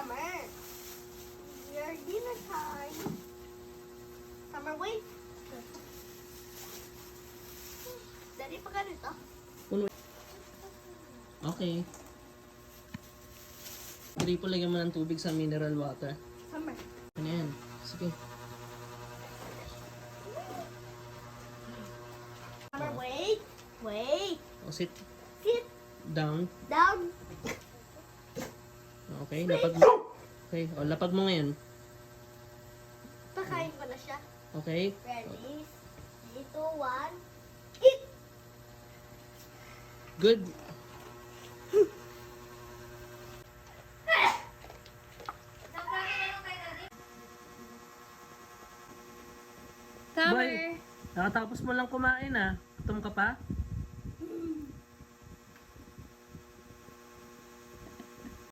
Summer. Your dinner time. Summer, wait. Daddy, pa ganito. Okay. Triple, lagyan mo ng tubig sa mineral water. Summer. Ano yan? Sige. Summer, wait. Wait. O, sit Sit down. down. Okay, lapag mo. Okay, o, lapag mo ngayon. Pakain ko na siya. Okay? Ready? 3, 2, 1. Eat! Good. Summer. Boy, nakatapos mo lang kumain ah. Gutom ka pa?